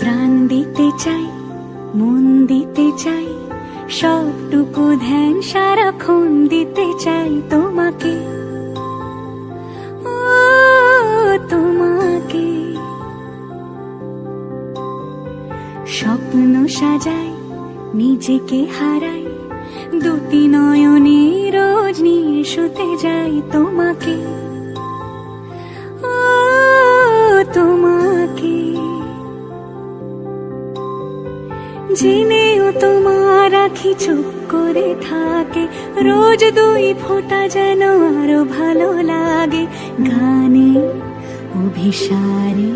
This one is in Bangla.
প্রাণ দিতে চাই, মন দিতে চাই, সবটুকু ধ্যান সারাক্ষণ দিতে চাই তোমাকে, ও তোমাকে। স্বপ্ন সাজাই, নিজেকে হারাই, দুটি নয়নে রোজ নিয়ে শুতে যাই তোমাকে, ও তোমাকে। জেনেও তোমার আখি চুপ করে থাকে, রোজ দুই ফোঁটা যেন আরো ভালো লাগে, গানে অভিসারে।